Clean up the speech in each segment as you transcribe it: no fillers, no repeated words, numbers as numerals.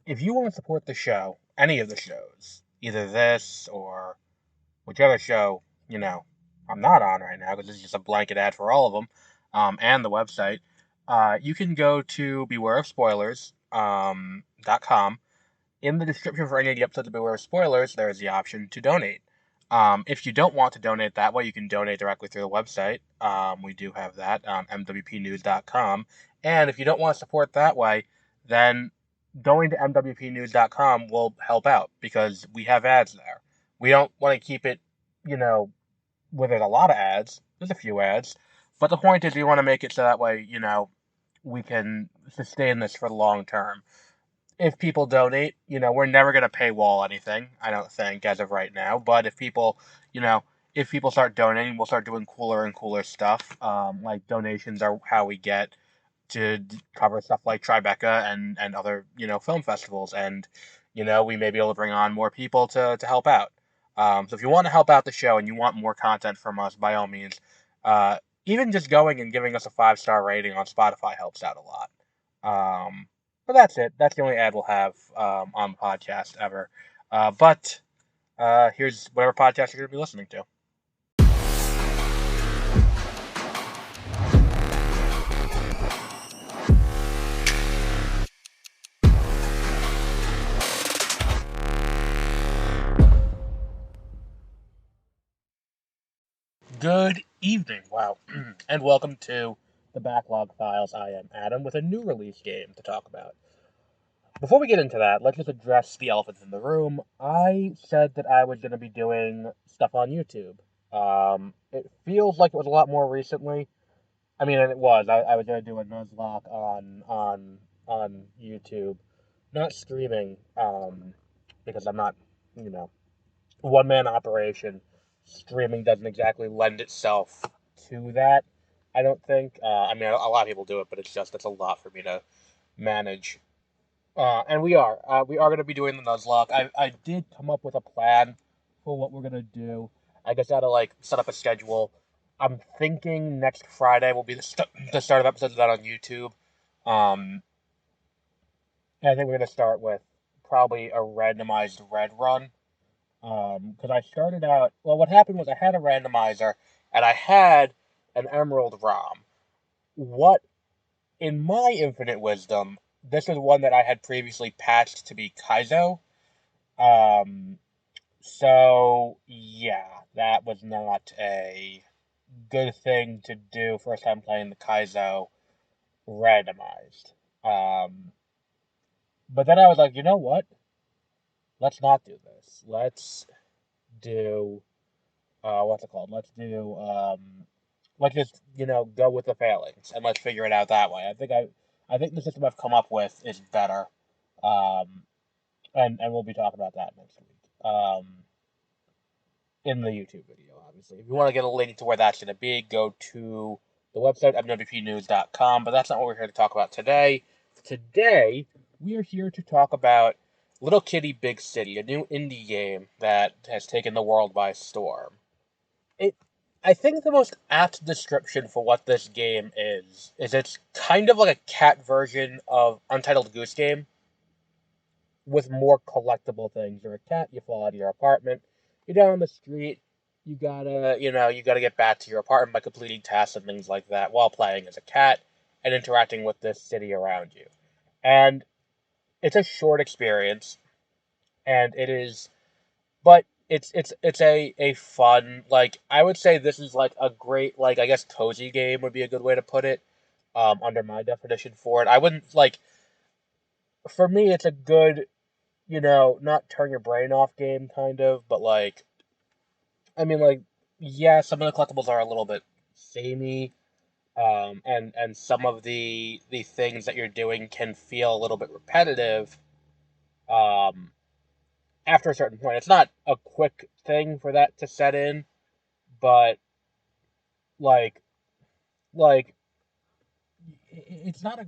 if you want to support the show, any of the shows, either this or whichever show, I'm not on right now because it's just a blanket ad for all of them, and the website, you can go to bewareofspoilers.com. In the description for any of the episodes of Beware of Spoilers, there is the option to donate. If you don't want to donate that way, you can donate directly through the website. We do have that, mwpnews.com. And if you don't want to support that way, then going to mwpnews.com will help out because we have ads there. We don't want to keep it, you know, where there's a lot of ads. There's a few ads. But the point is, we want to make it so that way, we can sustain this for the long term. If people donate, we're never going to paywall anything, I don't think, as of right now. But you know, if people start donating, we'll start doing cooler and cooler stuff. Like donations are how we get to cover stuff like Tribeca and other, film festivals. And, we may be able to bring on more people to help out. So if you want to help out the show and you want more content from us, by all means, uh, even just going and giving us a 5-star rating on Spotify helps out a lot. But that's it. That's the only ad we'll have on the podcast ever. But here's whatever podcast you're going to be listening to. Good evening. Wow. And welcome to the Backlog Files. I am Adam with a new release game to talk about. Before we get into that, let's just address the elephant in the room. I said that I was going to be doing stuff on YouTube. It feels like it was a lot more recently. I mean, and it was. I was going to do a Nuzlocke on YouTube, not streaming, because I'm not, you know, one man operation. Streaming doesn't exactly lend itself to that. I don't think. I mean, a lot of people do it, but it's a lot for me to manage. And we are going to be doing the Nuzlocke. I did come up with a plan for what we're going to do. I guess I got to like set up a schedule. I'm thinking next Friday will be the start of episodes of that on YouTube. Um, and I think we're going to start with probably a randomized red run. Because I started out. Well, what happened was I had a randomizer and I had an Emerald ROM. What, in my infinite wisdom, this was one that I had previously patched to be Kaizo. Um, so yeah, that was not a good thing to do first time playing the Kaizo randomized. Um, but then I was like, you know what? Let's not do this. Let's do what's it called? Let's just go with the failings and let's figure it out that way. I think the system I've come up with is better. Um, and we'll be talking about that next week. In the YouTube video, obviously. If you want to get a link to where that's going to be, go to the website, mwpnews.com. But that's not what we're here to talk about today. Today, we are here to talk about Little Kitty Big City, a new indie game that has taken the world by storm. It, I think the most apt description for what this game is it's kind of like a cat version of Untitled Goose Game with more collectible things. You're a cat, you fall out of your apartment, you're down the street, you gotta get back to your apartment by completing tasks and things like that while playing as a cat and interacting with the city around you. And it's a short experience, and it is, but it's a fun, like, I would say this is like a great, like, I guess cozy game would be a good way to put it, under my definition for it. I wouldn't, like, for me, it's a good, not turn your brain off game, kind of, but like, I mean, like, yeah, some of the collectibles are a little bit samey, and some of the things that you're doing can feel a little bit repetitive, um, after a certain point. It's not a quick thing for that to set in, but like, like, it's not a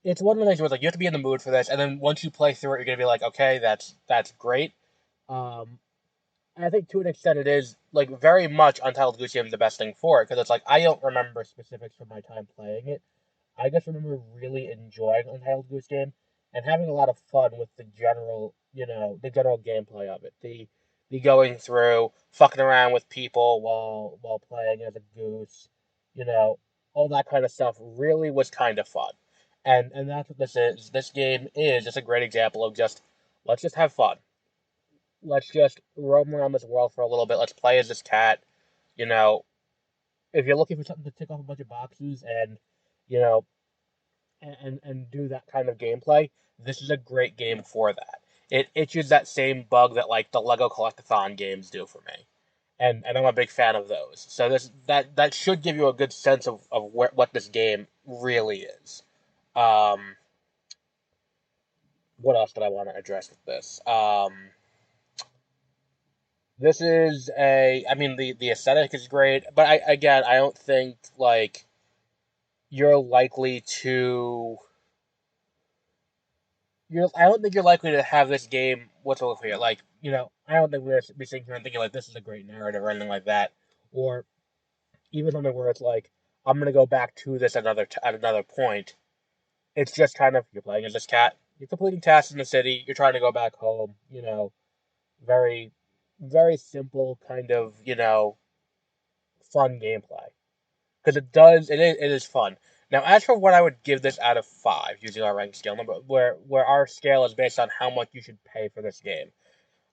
it's one of the things where it's like you have to be in the mood for this, and then once you play through it, you're gonna be like, okay, that's great. Um, And I think to an extent it is like very much Untitled Goose Game is the best thing for it because it's like I don't remember specifics from my time playing it. I just remember really enjoying Untitled Goose Game and having a lot of fun with the general, the general gameplay of it. The going through, fucking around with people while playing as a goose, you know, all that kind of stuff really was kind of fun. And that's what this is. This game is just a great example of just let's just have fun. Let's just roam around this world for a little bit. Let's play as this cat. You know, if you're looking for something to tick off a bunch of boxes you know, and do that kind of gameplay, this is a great game for that. It itches that same bug that like the Lego Collectathon games do for me, and I'm a big fan of those. So that should give you a good sense of what this game really is. Um, what else did I want to address with this? This is I mean, the aesthetic is great, but I don't think like you're likely to I don't think you're likely to have this game what's over here. Like, I don't think we're be sitting here and thinking like this is a great narrative or anything like that, or even something where it's like I'm gonna go back to this at another point. It's just kind of you're playing as this cat, you're completing tasks in the city, you're trying to go back home. Very, very simple kind of fun gameplay because it is fun. Now, as for what I would give this out of 5, using our rank scale number, where our scale is based on how much you should pay for this game.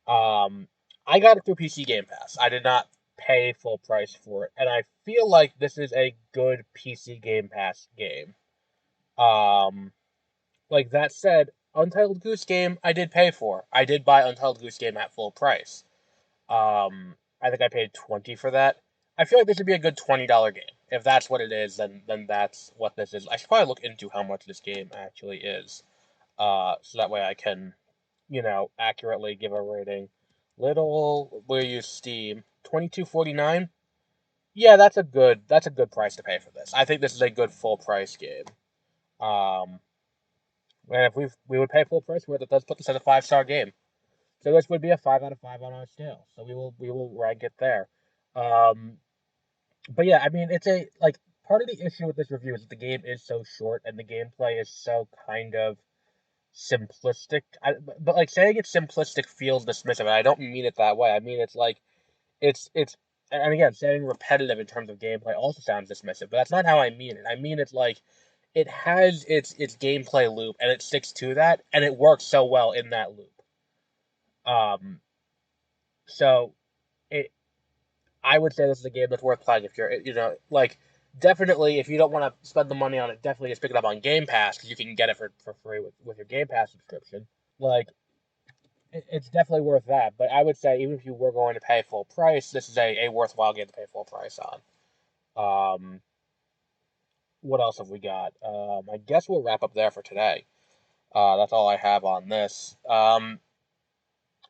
I got it through PC Game Pass. I did not pay full price for it, and I feel like this is a good PC Game Pass game. Um, like that said, Untitled Goose Game I did pay for. I did buy Untitled Goose Game at full price. I think I paid 20 for that. I feel like this would be a good $20 game. If that's what it is, then that's what this is. I should probably look into how much this game actually is, so that way I can, accurately give a rating. We'll use Steam. 22.49. Yeah, that's a good price to pay for this. I think this is a good full price game. Um, and if we would pay full price for it, that does put this as a 5-star game. So this would be a 5 out of 5 on our scale. So we will rank it there. Um, but yeah, I mean, it's a like part of the issue with this review is that the game is so short and the gameplay is so kind of simplistic. But like saying it's simplistic feels dismissive, and I don't mean it that way. I mean it's like it's and again saying repetitive in terms of gameplay also sounds dismissive, but that's not how I mean it. I mean it's like it has its gameplay loop and it sticks to that and it works so well in that loop. Um, so it I would say this is a game that's worth playing if you're, like, definitely, if you don't want to spend the money on it, definitely just pick it up on Game Pass because you can get it for free with your Game Pass subscription. Like, it's definitely worth that. But I would say, even if you were going to pay full price, this is a worthwhile game to pay full price on. Um, what else have we got? I guess we'll wrap up there for today. That's all I have on this.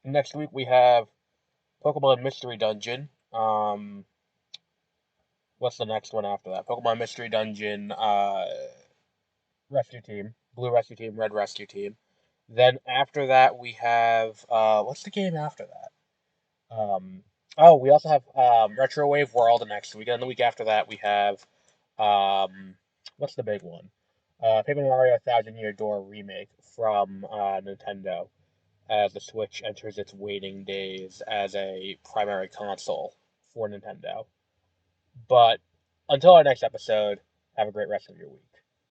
Next week we have Pokemon Mystery Dungeon. What's the next one after that? Pokemon Mystery Dungeon, Rescue Team, Blue Rescue Team, Red Rescue Team. Then after that we have what's the game after that? We also have Retro Wave World the next week. And the week after that we have what's the big one? Paper Mario Thousand Year Door remake from Nintendo as the Switch enters its waiting days as a primary console for Nintendo. But until our next episode, have a great rest of your week.